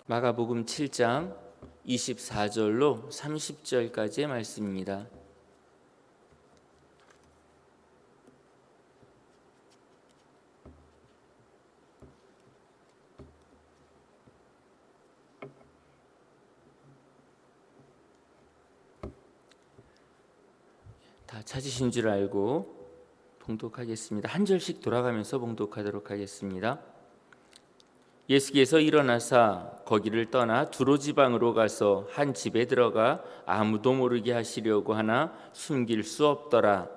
마가복음 7장 24절로 30절까지의 말씀입니다. 다 찾으신 줄 알고 봉독하겠습니다. 한 절씩 돌아가면서 봉독하도록 하겠습니다. 예수께서 일어나사 거기를 떠나 두로 지방으로 가서 한 집에 들어가 아무도 모르게 하시려고 하나 숨길 수 없더라.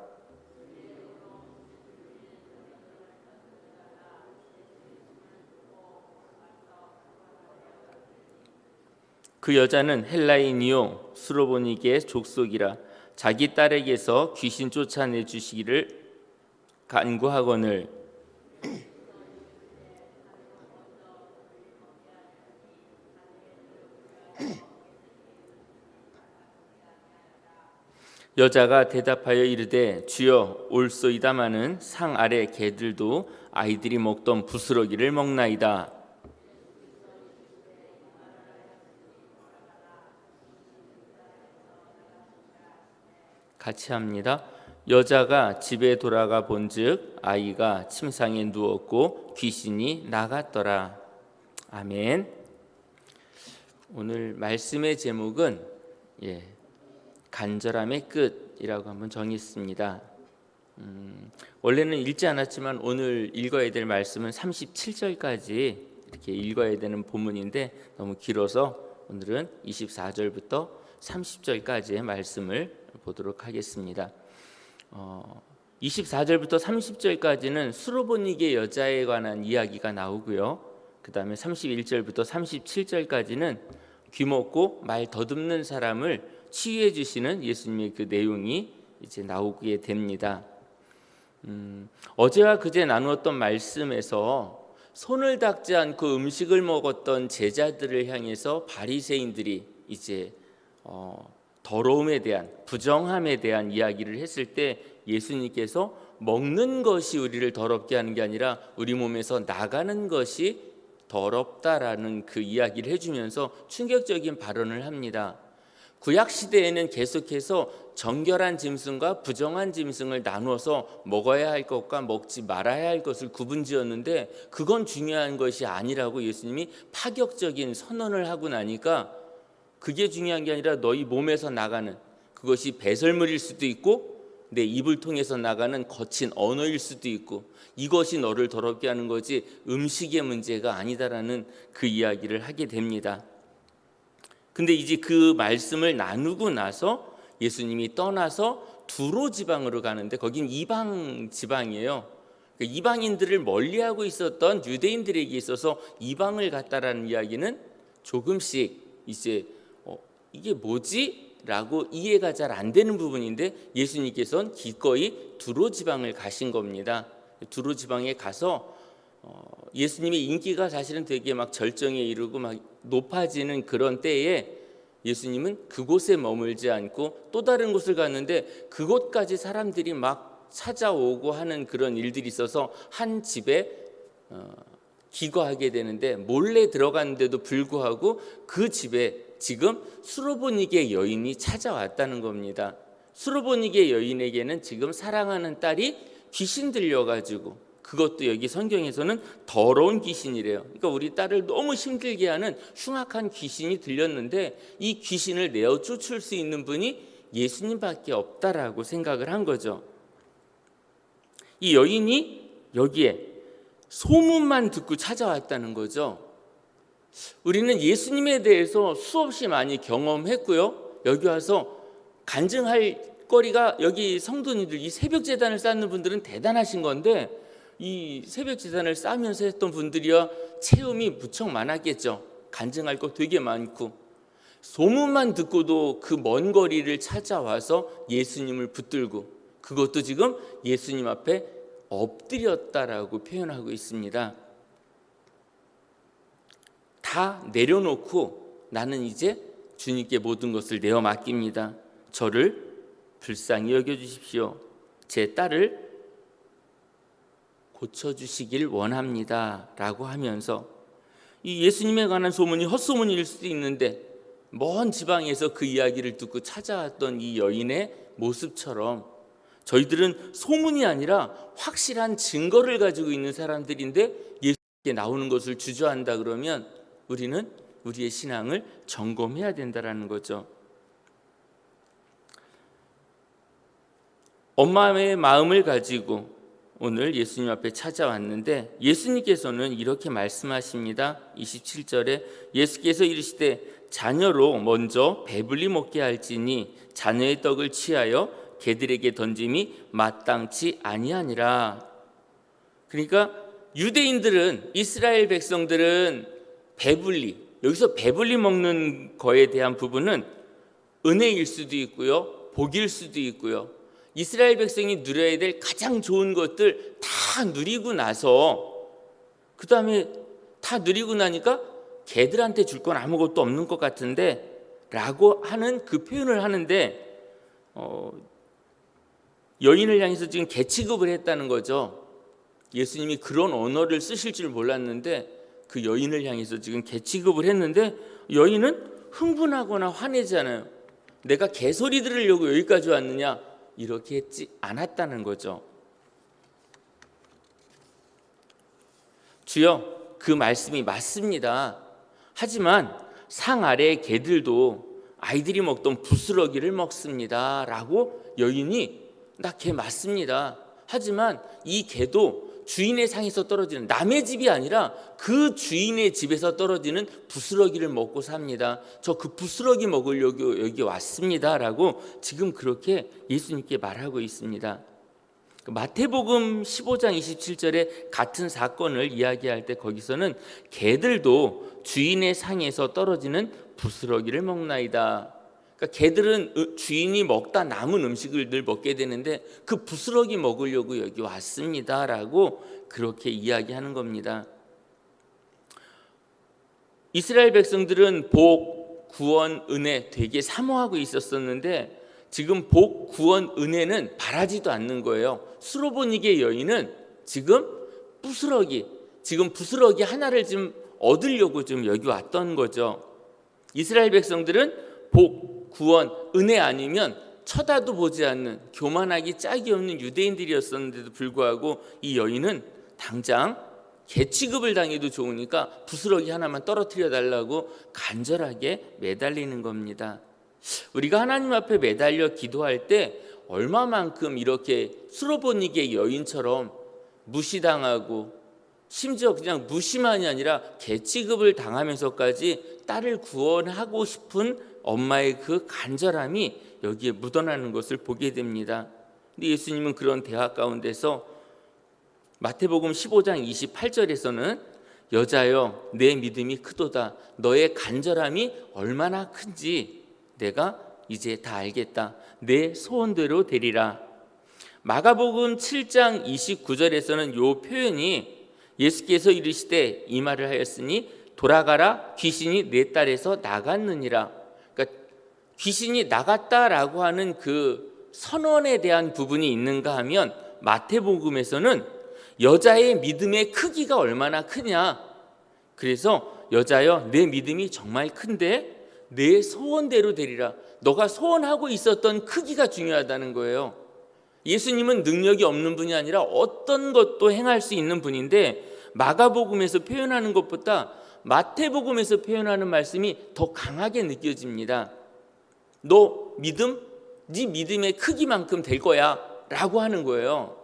그 여자는 헬라인이요 수로보니게 족속이라 자기 딸에게서 귀신 쫓아내 주시기를 간구하거늘 여자가 대답하여 이르되 주여 올소이다마는 상 아래 개들도 아이들이 먹던 부스러기를 먹나이다. 같이 합니다. 여자가 집에 돌아가 본즉 아이가 침상에 누웠고 귀신이 나갔더라. 아멘. 오늘 말씀의 제목은 간절함의 끝이라고 한번 정했습니다. 원래는 읽지 않았지만 오늘 읽어야 될 말씀은 37절까지 이렇게 읽어야 되는 본문인데 너무 길어서 오늘은 24절부터 30절까지의 말씀을 보도록 하겠습니다. 24절부터 30절까지는 수로보니게 여자에 관한 이야기가 나오고요. 그 다음에 31절부터 37절까지는 귀먹고 말 더듬는 사람을 치유해 주시는 예수님의 그 내용이 이제 나오게 됩니다. 어제와 그제 나누었던 말씀에서 손을 닦지 않고 음식을 먹었던 제자들을 향해서 바리새인들이 이제 더러움에 대한 부정함에 대한 이야기를 했을 때 예수님께서 먹는 것이 우리를 더럽게 하는 게 아니라 우리 몸에서 나가는 것이 더럽다라는 그 이야기를 해주면서 충격적인 발언을 합니다. 구약 시대에는 계속해서 정결한 짐승과 부정한 짐승을 나누어서 먹어야 할 것과 먹지 말아야 할 것을 구분지었는데 그건 중요한 것이 아니라고 예수님이 파격적인 선언을 하고 나니까 그게 중요한 게 아니라 너희 몸에서 나가는 그것이 배설물일 수도 있고 내 입을 통해서 나가는 거친 언어일 수도 있고 이것이 너를 더럽게 하는 거지 음식의 문제가 아니다라는 그 이야기를 하게 됩니다. 근데 이제 그 말씀을 나누고 나서 예수님이 떠나서 두로 지방으로 가는데 거긴 이방 지방이에요. 그러니까 이방인들을 멀리하고 있었던 유대인들에게 있어서 이방을 갔다라는 이야기는 조금씩 이제 이게 뭐지? 라고 이해가 잘 안 되는 부분인데 예수님께서는 기꺼이 두로 지방을 가신 겁니다. 두로 지방에 가서 예수님의 인기가 사실은 되게 막 절정에 이르고 막 높아지는 그런 때에 예수님은 그곳에 머물지 않고 또 다른 곳을 갔는데 그곳까지 사람들이 막 찾아오고 하는 그런 일들이 있어서 한 집에 기거하게 되는데 몰래 들어갔는데도 불구하고 그 집에 지금 수로보니게 여인이 찾아왔다는 겁니다. 수로보니게 여인에게는 지금 사랑하는 딸이 귀신 들려가지고 그것도 여기 성경에서는 더러운 귀신이래요. 그러니까 우리 딸을 너무 힘들게 하는 흉악한 귀신이 들렸는데 이 귀신을 내어 쫓을 수 있는 분이 예수님밖에 없다라고 생각을 한 거죠. 이 여인이 여기에 소문만 듣고 찾아왔다는 거죠. 우리는 예수님에 대해서 수없이 많이 경험했고요. 여기 와서 간증할 거리가 여기 성도님들 이 새벽 제단을 쌓는 분들은 대단하신 건데 이 새벽 제단을 쌓으면서 했던 분들이야 체험이 무척 많았겠죠. 간증할 거 되게 많고 소문만 듣고도 그 먼 거리를 찾아와서 예수님을 붙들고 그것도 지금 예수님 앞에 엎드렸다라고 표현하고 있습니다. 다 내려놓고 나는 이제 주님께 모든 것을 내어 맡깁니다. 저를 불쌍히 여겨주십시오. 제 딸을 고쳐주시길 원합니다 라고 하면서 이 예수님에 관한 소문이 헛소문일 수도 있는데 먼 지방에서 그 이야기를 듣고 찾아왔던 이 여인의 모습처럼 저희들은 소문이 아니라 확실한 증거를 가지고 있는 사람들인데 예수님께 나오는 것을 주저한다 그러면 우리는 우리의 신앙을 점검해야 된다는 거죠. 엄마의 마음을 가지고 오늘 예수님 앞에 찾아왔는데 예수님께서는 이렇게 말씀하십니다. 27절에 예수께서 이르시되 자녀로 먼저 배불리 먹게 할지니 자녀의 떡을 취하여 개들에게 던짐이 마땅치 아니하니라. 그러니까 유대인들은, 이스라엘 백성들은 배불리, 여기서 배불리 먹는 거에 대한 부분은 은혜일 수도 있고요, 복일 수도 있고요. 이스라엘 백성이 누려야 될 가장 좋은 것들 다 누리고 나서 그 다음에 다 누리고 나니까 개들한테 줄 건 아무것도 없는 것 같은데 라고 하는 그 표현을 하는데 여인을 향해서 지금 개 취급을 했다는 거죠. 예수님이 그런 언어를 쓰실 줄 몰랐는데 그 여인을 향해서 지금 개 취급을 했는데 여인은 흥분하거나 화내지 않아요. 내가 개소리 들으려고 여기까지 왔느냐 이렇게 했지 않았다는 거죠. 주여, 그 말씀이 맞습니다. 하지만 상 아래의 개들도 아이들이 먹던 부스러기를 먹습니다 라고 여인이 나 개 맞습니다. 하지만 이 개도 주인의 상에서 떨어지는, 남의 집이 아니라 그 주인의 집에서 떨어지는 부스러기를 먹고 삽니다. 저 그 부스러기 먹으려고 여기 왔습니다 라고 지금 그렇게 예수님께 말하고 있습니다. 마태복음 15장 27절에 같은 사건을 이야기할 때 거기서는 개들도 주인의 상에서 떨어지는 부스러기를 먹나이다. 그러니까 개들은 주인이 먹다 남은 음식을 늘 먹게 되는데 그 부스러기 먹으려고 여기 왔습니다라고 그렇게 이야기하는 겁니다. 이스라엘 백성들은 복, 구원, 은혜 되게 사모하고 있었었는데 지금 복, 구원, 은혜는 바라지도 않는 거예요. 수로보니게 여인은 지금 부스러기 하나를 좀 얻으려고 좀 여기 왔던 거죠. 이스라엘 백성들은 복, 구원, 은혜 아니면 쳐다도 보지 않는 교만하기 짝이 없는 유대인들이었었는데도 불구하고 이 여인은 당장 개 취급을 당해도 좋으니까 부스러기 하나만 떨어뜨려 달라고 간절하게 매달리는 겁니다. 우리가 하나님 앞에 매달려 기도할 때 얼마만큼 이렇게 수로보니게 여인처럼 무시당하고 심지어 그냥 무시만이 아니라 개 취급을 당하면서까지 딸을 구원하고 싶은 엄마의 그 간절함이 여기에 묻어나는 것을 보게 됩니다. 근데 예수님은 그런 대화 가운데서 마태복음 15장 28절에서는 여자여 내 믿음이 크도다. 너의 간절함이 얼마나 큰지 내가 이제 다 알겠다. 내 소원대로 되리라. 마가복음 7장 29절에서는 이 표현이 예수께서 이르시되 이 말을 하였으니 돌아가라 귀신이 내 딸에서 나갔느니라. 그러니까 귀신이 나갔다라고 하는 그 선언에 대한 부분이 있는가 하면 마태복음에서는 여자의 믿음의 크기가 얼마나 크냐. 그래서 여자여 내 믿음이 정말 큰데 내 소원대로 되리라. 너가 소원하고 있었던 크기가 중요하다는 거예요. 예수님은 능력이 없는 분이 아니라 어떤 것도 행할 수 있는 분인데 마가복음에서 표현하는 것보다 마태복음에서 표현하는 말씀이 더 강하게 느껴집니다. 너 믿음? 네 믿음의 크기만큼 될 거야 라고 하는 거예요.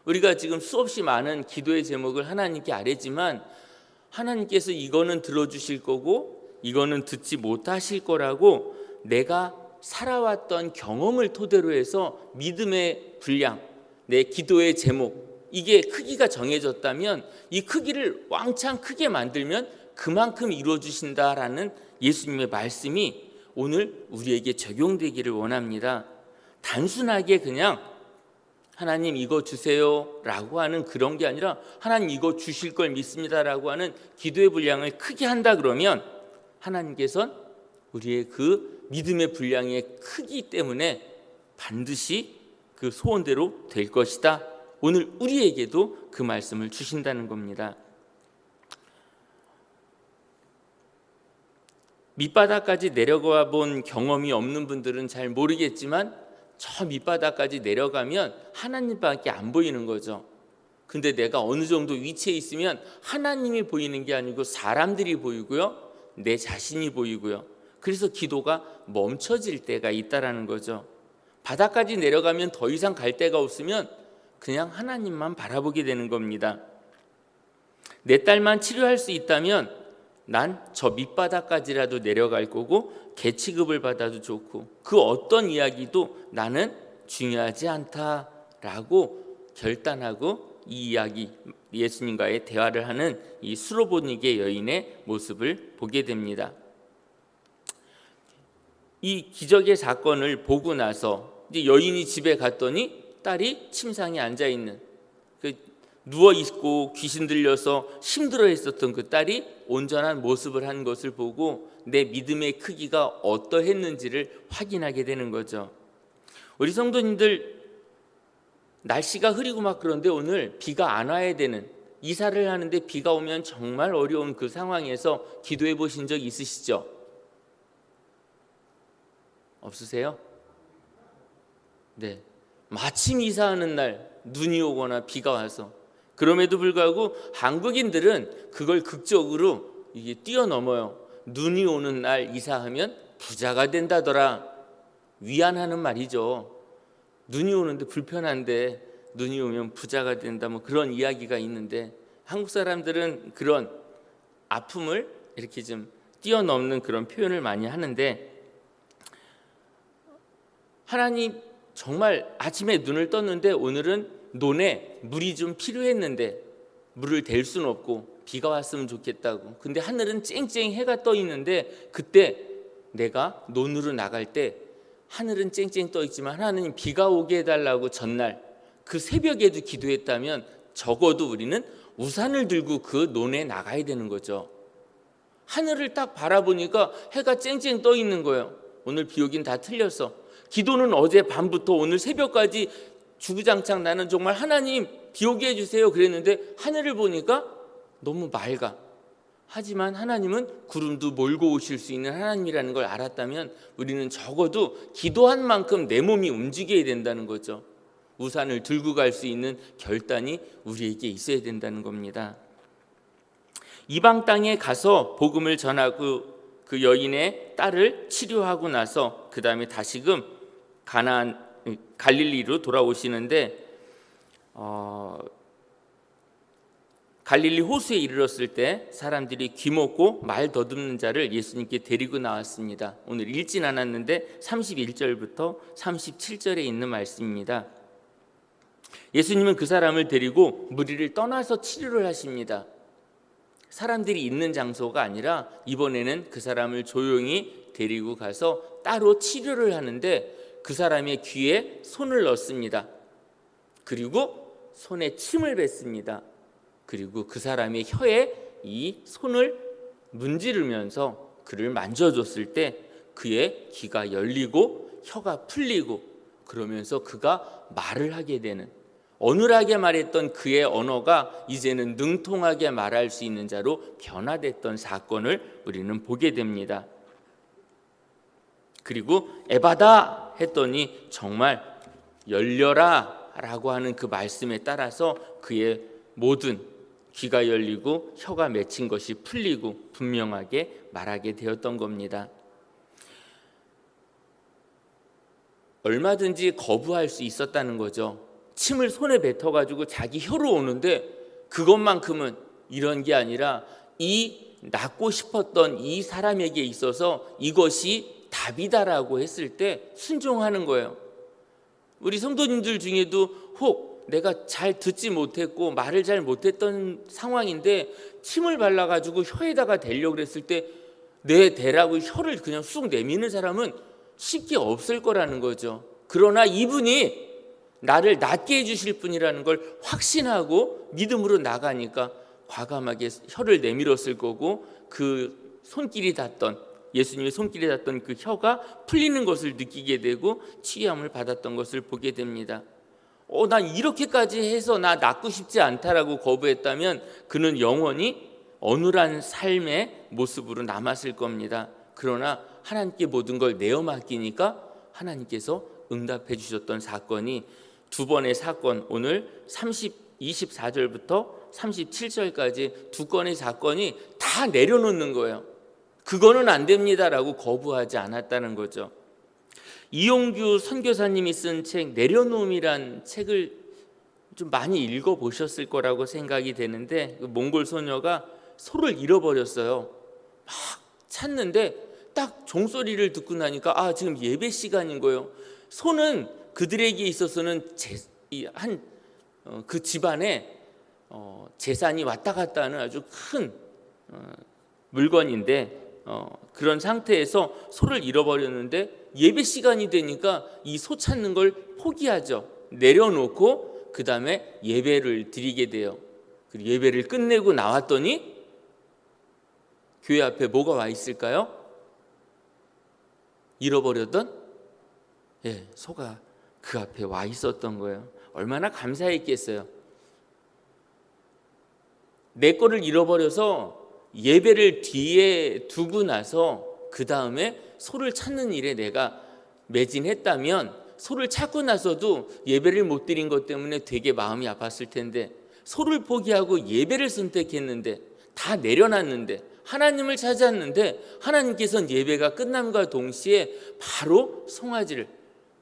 우리가 지금 수없이 많은 기도의 제목을 하나님께 아뢰지만 하나님께서 이거는 들어주실 거고 이거는 듣지 못하실 거라고 내가 살아왔던 경험을 토대로 해서 믿음의 분량, 내 기도의 제목, 이게 크기가 정해졌다면 이 크기를 왕창 크게 만들면 그만큼 이루어주신다라는 예수님의 말씀이 오늘 우리에게 적용되기를 원합니다. 단순하게 그냥 하나님 이거 주세요 라고 하는 그런 게 아니라 하나님 이거 주실 걸 믿습니다 라고 하는 기도의 분량을 크게 한다 그러면 하나님께서는 우리의 그 믿음의 분량의 크기 때문에 반드시 그 소원대로 될 것이다. 오늘 우리에게도 그 말씀을 주신다는 겁니다. 밑바닥까지 내려가 본 경험이 없는 분들은 잘 모르겠지만 저 밑바닥까지 내려가면 하나님밖에 안 보이는 거죠. 근데 내가 어느 정도 위치에 있으면 하나님이 보이는 게 아니고 사람들이 보이고요, 내 자신이 보이고요. 그래서 기도가 멈춰질 때가 있다라는 거죠. 바닥까지 내려가면 더 이상 갈 데가 없으면 그냥 하나님만 바라보게 되는 겁니다. 내 딸만 치료할 수 있다면 난 저 밑바닥까지라도 내려갈 거고 개취급을 받아도 좋고 그 어떤 이야기도 나는 중요하지 않다라고 결단하고 이 이야기, 예수님과의 대화를 하는 이 수로보니게 여인의 모습을 보게 됩니다. 이 기적의 사건을 보고 나서 이제 여인이 집에 갔더니 딸이 침상에 앉아 있는, 누워 있고 귀신 들려서 힘들어 했었던 그 딸이 온전한 모습을 한 것을 보고 내 믿음의 크기가 어떠했는지를 확인하게 되는 거죠. 우리 성도님들, 날씨가 흐리고 막 그런데 오늘 비가 안 와야 되는, 이사를 하는데 비가 오면 정말 어려운 그 상황에서 기도해 보신 적 있으시죠? 없으세요? 네. 마침 이사하는 날 눈이 오거나 비가 와서, 그럼에도 불구하고 한국인들은 그걸 극적으로 이게 뛰어넘어요. 눈이 오는 날 이사하면 부자가 된다더라. 위안하는 말이죠. 눈이 오는데 불편한데 눈이 오면 부자가 된다, 뭐 그런 이야기가 있는데 한국 사람들은 그런 아픔을 이렇게 좀 뛰어넘는 그런 표현을 많이 하는데, 하나님 정말 아침에 눈을 떴는데 오늘은 논에 물이 좀 필요했는데 물을 댈 수는 없고 비가 왔으면 좋겠다고. 근데 하늘은 쨍쨍 해가 떠 있는데 그때 내가 논으로 나갈 때 하늘은 쨍쨍 떠 있지만 하나님 비가 오게 해달라고 전날 그 새벽에도 기도했다면 적어도 우리는 우산을 들고 그 논에 나가야 되는 거죠. 하늘을 딱 바라보니까 해가 쨍쨍 떠 있는 거예요. 오늘 비 오긴 다 틀렸어. 기도는 어제 밤부터 오늘 새벽까지 주구장창 나는 정말 하나님 비 오게 해주세요 그랬는데 하늘을 보니까 너무 맑아. 하지만 하나님은 구름도 몰고 오실 수 있는 하나님이라는 걸 알았다면 우리는 적어도 기도한 만큼 내 몸이 움직여야 된다는 거죠. 우산을 들고 갈 수 있는 결단이 우리에게 있어야 된다는 겁니다. 이방 땅에 가서 복음을 전하고 그 여인의 딸을 치료하고 나서 그 다음에 다시금 갈릴리로 돌아오시는데 갈릴리 호수에 이르렀을 때 사람들이 귀먹고 말 더듬는 자를 예수님께 데리고 나왔습니다. 오늘 읽진 않았는데 31절부터 37절에 있는 말씀입니다. 예수님은 그 사람을 데리고 무리를 떠나서 치료를 하십니다. 사람들이 있는 장소가 아니라 이번에는 그 사람을 조용히 데리고 가서 따로 치료를 하는데 그 사람의 귀에 손을 넣습니다. 그리고 손에 침을 뱉습니다. 그리고 그 사람의 혀에 이 손을 문지르면서 그를 만져줬을 때 그의 귀가 열리고 혀가 풀리고 그러면서 그가 말을 하게 되는, 어눌하게 말했던 그의 언어가 이제는 능통하게 말할 수 있는 자로 변화됐던 사건을 우리는 보게 됩니다. 그리고 에바다 했더니 정말 열려라 라고 하는 그 말씀에 따라서 그의 모든 귀가 열리고 혀가 맺힌 것이 풀리고 분명하게 말하게 되었던 겁니다. 얼마든지 거부할 수 있었다는 거죠. 침을 손에 뱉어가지고 자기 혀로 오는데 그것만큼은 이런 게 아니라 이 낳고 싶었던 이 사람에게 있어서 이것이 답이다라고 했을 때 순종하는 거예요. 우리 성도님들 중에도 혹 내가 잘 듣지 못했고 말을 잘 못했던 상황인데 침을 발라가지고 혀에다가 대려고 그랬을 때 내 대라고 혀를 그냥 쑥 내미는 사람은 쉽게 없을 거라는 거죠. 그러나 이분이 나를 낫게 해주실 분이라는 걸 확신하고 믿음으로 나가니까 과감하게 혀를 내밀었을 거고 그 손길이 닿던, 예수님의 손길이 닿던 그 혀가 풀리는 것을 느끼게 되고 치유함을 받았던 것을 보게 됩니다. 난 이렇게까지 해서 나 낫고 싶지 않다라고 거부했다면 그는 영원히 어눌한 삶의 모습으로 남았을 겁니다. 그러나 하나님께 모든 걸 내어 맡기니까 하나님께서 응답해 주셨던 사건이 두 번의 사건, 오늘 24절부터 37절까지 두 건의 사건이 다 내려놓는 거예요. 그거는 안 됩니다라고 거부하지 않았다는 거죠. 이용규 선교사님이 쓴 책 내려놓음이란 책을 좀 많이 읽어보셨을 거라고 생각이 되는데, 그 몽골 소녀가 소를 잃어버렸어요. 막 찾는데 딱 종소리를 듣고 나니까 지금 예배 시간인 거예요. 소는 그들에게 있어서는 그 집안에 재산이 왔다 갔다 하는 아주 큰 물건인데, 그런 상태에서 소를 잃어버렸는데 예배 시간이 되니까 이 소 찾는 걸 포기하죠. 내려놓고 그 다음에 예배를 드리게 돼요. 그리고 예배를 끝내고 나왔더니 교회 앞에 뭐가 와 있을까요? 잃어버렸던 소가 그 앞에 와 있었던 거예요. 얼마나 감사했겠어요. 내 거를 잃어버려서 예배를 뒤에 두고 나서 그 다음에 소를 찾는 일에 내가 매진했다면, 소를 찾고 나서도 예배를 못 드린 것 때문에 되게 마음이 아팠을 텐데, 소를 포기하고 예배를 선택했는데, 다 내려놨는데, 하나님을 찾았는데 하나님께서는 예배가 끝남과 동시에 바로 송아지를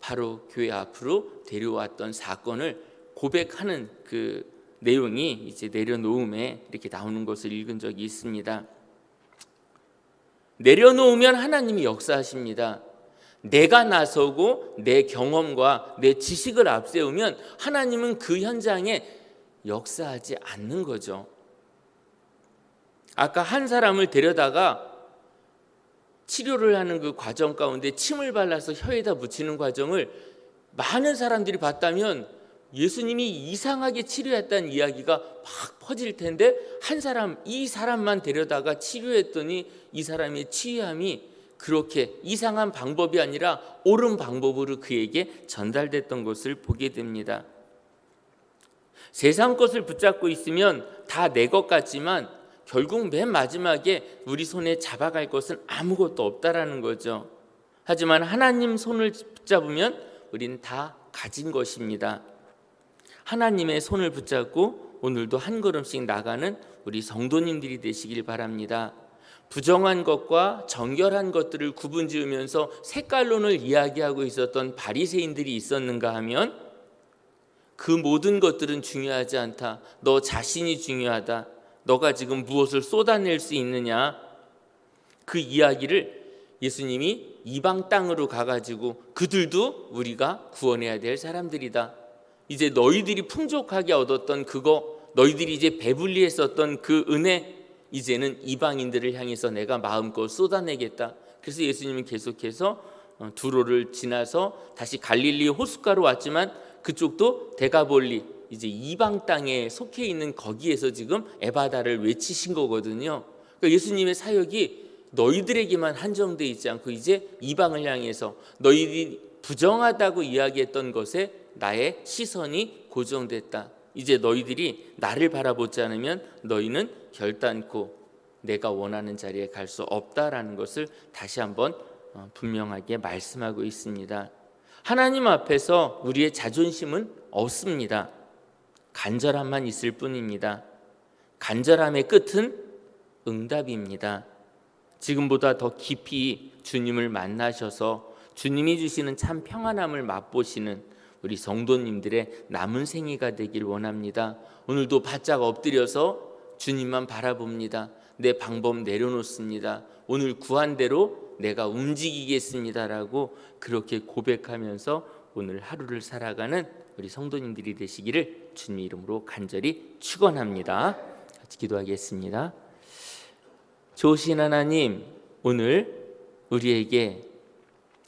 바로 교회 앞으로 데려왔던 사건을 고백하는 그 내용이 이제 내려놓음에 이렇게 나오는 것을 읽은 적이 있습니다. 내려놓으면 하나님이 역사하십니다. 내가 나서고 내 경험과 내 지식을 앞세우면 하나님은 그 현장에 역사하지 않는 거죠. 아까 한 사람을 데려다가 치료를 하는 그 과정 가운데 침을 발라서 혀에다 묻히는 과정을 많은 사람들이 봤다면 예수님이 이상하게 치료했다는 이야기가 막 퍼질 텐데, 이 사람만 데려다가 치료했더니 이 사람의 치유함이 그렇게 이상한 방법이 아니라 옳은 방법으로 그에게 전달됐던 것을 보게 됩니다. 세상 것을 붙잡고 있으면 다 내 것 같지만 결국 맨 마지막에 우리 손에 잡아갈 것은 아무것도 없다라는 거죠. 하지만 하나님 손을 붙잡으면 우리는 다 가진 것입니다. 하나님의 손을 붙잡고 오늘도 한 걸음씩 나가는 우리 성도님들이 되시길 바랍니다. 부정한 것과 정결한 것들을 구분지으면서 색깔론을 이야기하고 있었던 바리새인들이 있었는가 하면, 그 모든 것들은 중요하지 않다. 너 자신이 중요하다. 너가 지금 무엇을 쏟아낼 수 있느냐. 그 이야기를 예수님이 이방 땅으로 가가지고 그들도 우리가 구원해야 될 사람들이다. 이제 너희들이 풍족하게 얻었던 그거, 너희들이 이제 배불리 했었던 그 은혜, 이제는 이방인들을 향해서 내가 마음껏 쏟아내겠다. 그래서 예수님은 계속해서 두로를 지나서 다시 갈릴리 호숫가로 왔지만 그쪽도 데가볼리, 이제 이방 땅에 속해 있는 거기에서 지금 에바다를 외치신 거거든요. 그러니까 예수님의 사역이 너희들에게만 한정되어 있지 않고 이제 이방을 향해서 너희들이 부정하다고 이야기했던 것에 나의 시선이 고정됐다. 이제 너희들이 나를 바라보지 않으면 너희는 결단코 내가 원하는 자리에 갈 수 없다라는 것을 다시 한번 분명하게 말씀하고 있습니다. 하나님 앞에서 우리의 자존심은 없습니다. 간절함만 있을 뿐입니다. 간절함의 끝은 응답입니다. 지금보다 더 깊이 주님을 만나셔서 주님이 주시는 참 평안함을 맛보시는 우리 성도님들의 남은 생애가 되길 원합니다. 오늘도 바짝 엎드려서 주님만 바라봅니다. 내 방법 내려놓습니다. 오늘 구한 대로 내가 움직이겠습니다라고 그렇게 고백하면서 오늘 하루를 살아가는 우리 성도님들이 되시기를 주님의 이름으로 간절히 축원합니다. 같이 기도하겠습니다. 좋으신 하나님, 오늘 우리에게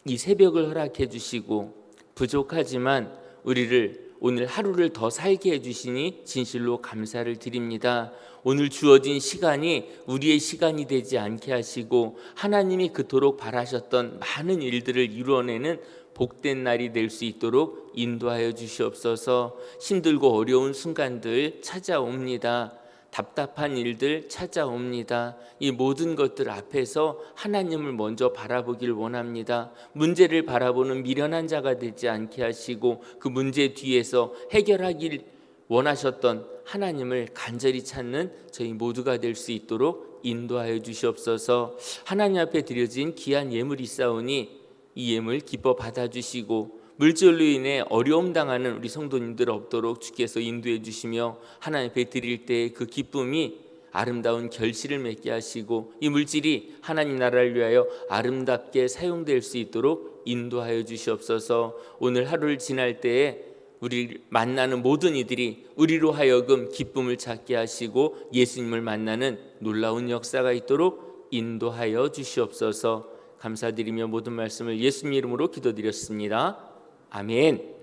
이 새벽을 허락해 주시고 부족하지만 우리를 오늘 하루를 더 살게 해주시니 진실로 감사를 드립니다. 오늘 주어진 시간이 우리의 시간이 되지 않게 하시고 하나님이 그토록 바라셨던 많은 일들을 이루어내는 복된 날이 될 수 있도록 인도하여 주시옵소서. 힘들고 어려운 순간들 찾아옵니다. 답답한 일들 찾아옵니다. 이 모든 것들 앞에서 하나님을 먼저 바라보길 원합니다. 문제를 바라보는 미련한 자가 되지 않게 하시고 그 문제 뒤에서 해결하길 원하셨던 하나님을 간절히 찾는 저희 모두가 될 수 있도록 인도하여 주시옵소서. 하나님 앞에 드려진 귀한 예물이 있사오니 이 예물 기뻐 받아주시고 물질로 인해 어려움 당하는 우리 성도님들 없도록 주께서 인도해 주시며 하나님 앞에 드릴 때 그 기쁨이 아름다운 결실을 맺게 하시고 이 물질이 하나님 나라를 위하여 아름답게 사용될 수 있도록 인도하여 주시옵소서. 오늘 하루를 지날 때에 우리 만나는 모든 이들이 우리로 하여금 기쁨을 찾게 하시고 예수님을 만나는 놀라운 역사가 있도록 인도하여 주시옵소서. 감사드리며 모든 말씀을 예수님 이름으로 기도드렸습니다. 아멘.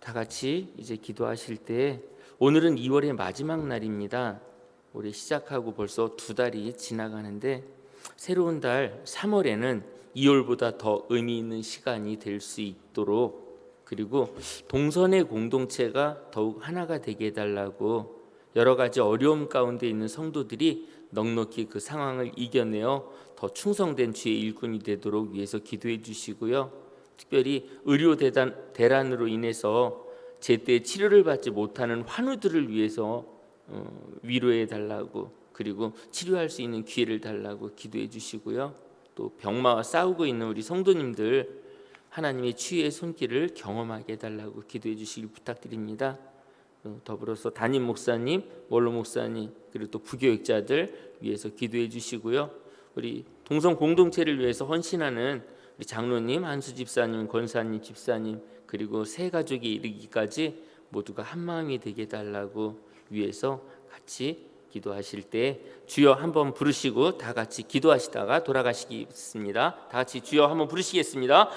다 같이 이제 기도하실 때 오늘은 2월의 마지막 날입니다. 올해 시작하고 벌써 2달이 지나가는데 새로운 달 3월에는 2월보다 더 의미 있는 시간이 될 수 있도록 그리고 동선의 공동체가 더욱 하나가 되게 해달라고 여러 가지 어려움 가운데 있는 성도들이 넉넉히 그 상황을 이겨내어 더 충성된 주의 일꾼이 되도록 위해서 기도해 주시고요. 특별히 의료 대란으로 인해서 제때 치료를 받지 못하는 환우들을 위해서 위로해 달라고 그리고 치료할 수 있는 기회를 달라고 기도해 주시고요. 또 병마와 싸우고 있는 우리 성도님들 하나님의 치유의 손길을 경험하게 해달라고 기도해 주시길 부탁드립니다. 더불어서 담임 목사님, 원로 목사님 그리고 또 부교육자들 위해서 기도해 주시고요. 우리 동성 공동체를 위해서 헌신하는 우리 장로님, 한수 집사님, 권사님, 집사님 그리고 새 가족이 이르기까지 모두가 한 마음이 되게 해달라고 위해서 같이 기도하실 때 주여 한번 부르시고 다 같이 기도하시다가 돌아가시겠습니다. 다 같이 주여 한번 부르시겠습니다.